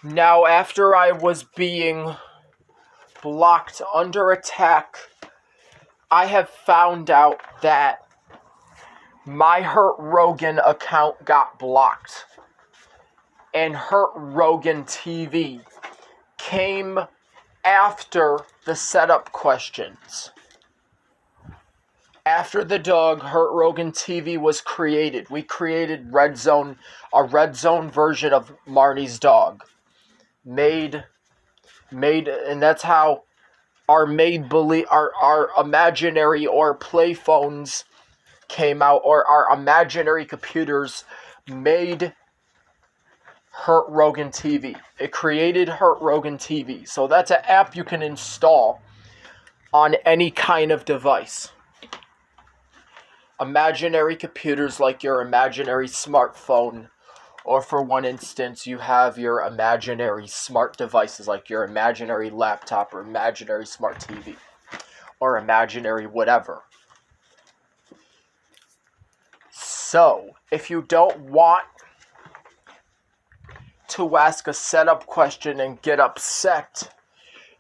Now, after I was being blocked under attack, I have found out that my Hurt Rogan account got blocked. And Hurt Rogan TV came after the setup questions. After the dog Hurt Rogan TV was created, we created Red Zone, a Red Zone version of Marnie's dog. Made, and that's how our our imaginary or play phones came out, or our imaginary computers made Hurt Rogan TV. It created Hurt Rogan TV. So that's an app you can install on any kind of device. Imaginary computers like your imaginary smartphone, or for one instance, you have your imaginary smart devices like your imaginary laptop or imaginary smart TV or imaginary whatever. So, if you don't want to ask a setup question and get upset,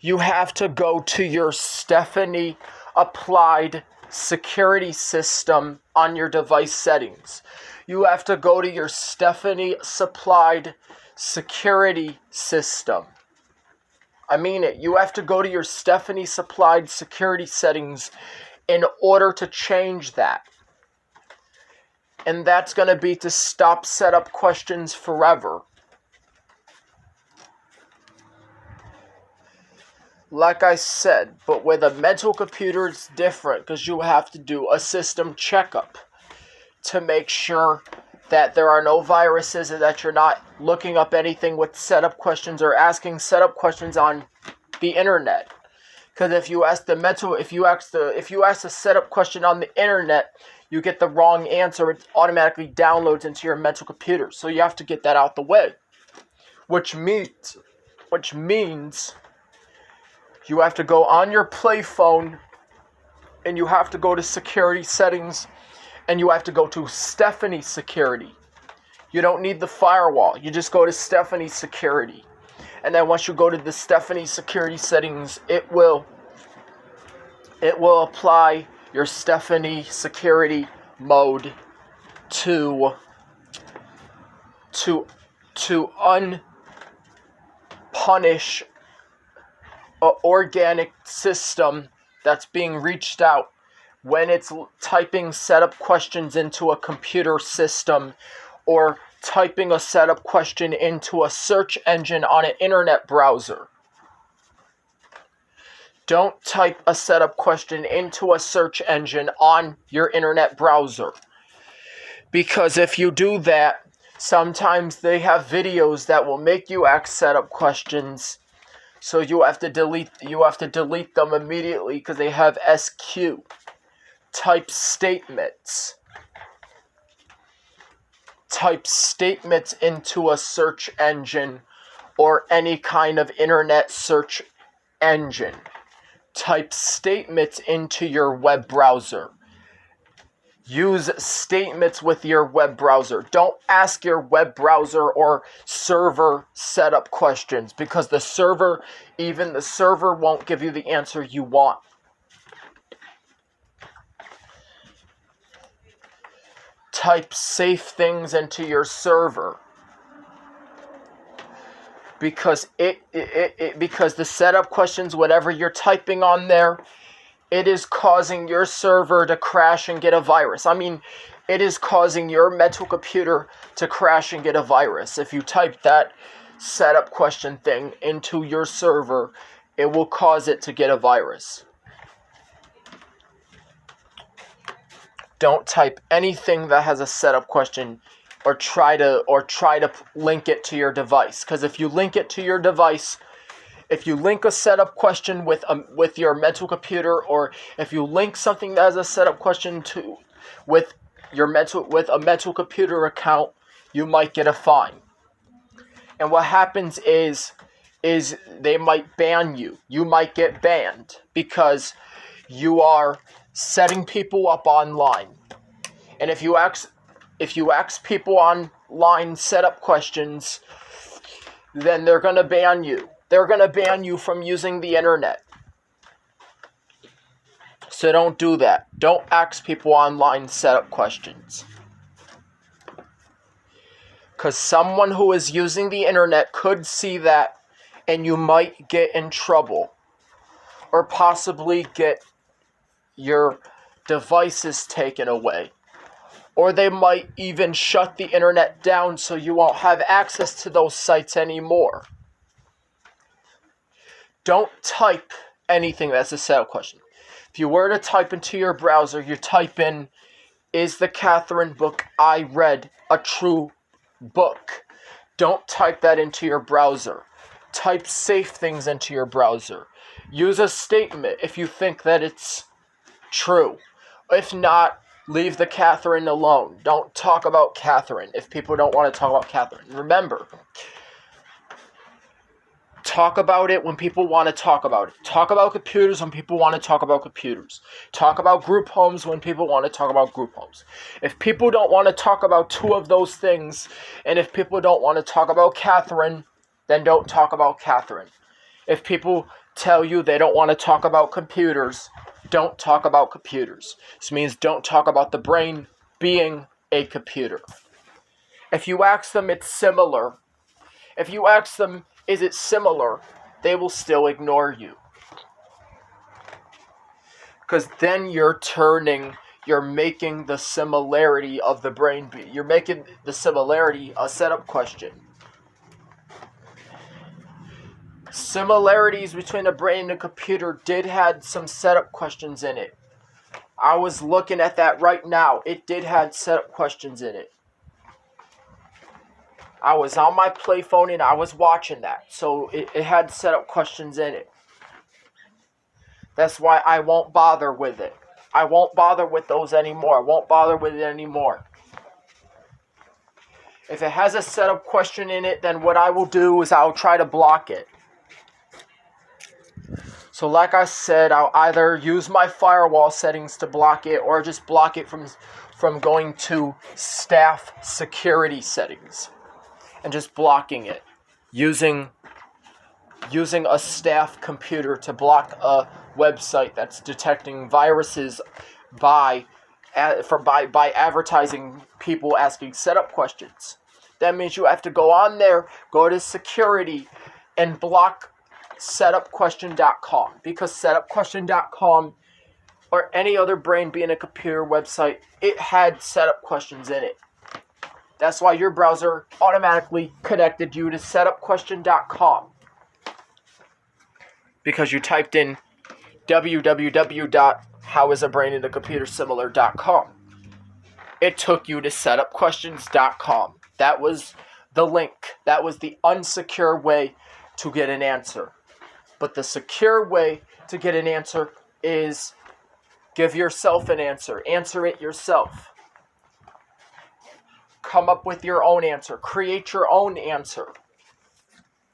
you have to go to your Stephanie applied security system on your device settings. You have to go to your Stephanie supplied security system. I mean it. You have to go to your Stephanie supplied security settings in order to change that. And that's going to be to stop setup questions forever. Like I said, but with a mental computer it's different because you have to do a system checkup to make sure that there are no viruses and that you're not looking up anything with setup questions or asking setup questions on the internet. Because if you ask a setup question on the internet, you get the wrong answer, it automatically downloads into your mental computer. So you have to get that out the way. Which means you have to go on your play phone and you have to go to security settings and you have to go to Stephanie Security. You don't need the firewall. You just go to Stephanie Security. And then once you go to the Stephanie Security settings, it will apply your Stephanie Security mode to unpunish an organic system that's being reached out when it's typing setup questions into a computer system or typing a setup question into a search engine on an internet browser. Don't type a setup question into a search engine on your internet browser. Because if you do that, sometimes they have videos that will make you ask setup questions. So you have to delete them immediately because they have SQ. Type statements into a search engine or any kind of internet search engine. Type statements into your web browser. Use statements with your web browser. Don't ask your web browser or server setup questions because even the server won't give you the answer you want. Type safe things into your server because because the setup questions, whatever you're typing on there, it is causing your server to crash and get a virus. I mean, it is causing your mental computer to crash and get a virus. If you type that setup question thing into your server, it will cause it to get a virus. Don't type anything that has a setup question or try to link it to your device. Because if you link it to your device, if you link a setup question with your mental computer, or if you link something that has a setup question with a mental computer account, you might get a fine. And what happens is they might ban you. You might get banned because you are setting people up online. And if you ask people online setup questions, then they're going to ban you. They're going to ban you from using the internet. So don't do that. Don't ask people online setup questions. Because someone who is using the internet could see that and you might get in trouble. Or possibly get your devices taken away. Or they might even shut the internet down so you won't have access to those sites anymore. Don't type anything that's a setup question. If you were to type into your browser, you type in, "Is the Catherine book I read a true book?" Don't type that into your browser. Type safe things into your browser. Use a statement if you think that it's true. If not, leave the Catherine alone. Don't talk about Catherine if people don't want to talk about Catherine. Remember, talk about it when people want to talk about it. Talk about computers when people want to talk about computers. Talk about group homes when people want to talk about group homes. If people don't want to talk about two of those things, and if people don't want to talk about Catherine, then don't talk about Catherine. If people tell you they don't want to talk about computers, don't talk about computers. This means don't talk about the brain being a computer. If you ask them it's similar, if you ask them, is it similar, they will still ignore you. Because then you're making the similarity of the brain, you're making the similarity a setup question. Similarities between the brain and the computer did have some setup questions in it. I was looking at that right now. It did have setup questions in it. I was on my play phone and I was watching that. So it had setup questions in it. That's why I won't bother with it. I won't bother with those anymore. I won't bother with it anymore. If it has a setup question in it, then what I will do is I'll try to block it. So like I said, I'll either use my firewall settings to block it or just block it from going to staff security settings and just blocking it. Using a staff computer to block a website that's detecting viruses by advertising people asking setup questions. That means you have to go on there, go to security, and block setupquestion.com, because setupquestion.com or any other brain being a computer website, it had setup questions in it. That's why your browser automatically connected you to setupquestion.com, because you typed in www.howisabraininacomputersimilar.com. It took you to setupquestions.com. That was the link. That was the unsecure way to get an answer. But the secure way to get an answer is give yourself an answer. Answer it yourself. Come up with your own answer. Create your own answer.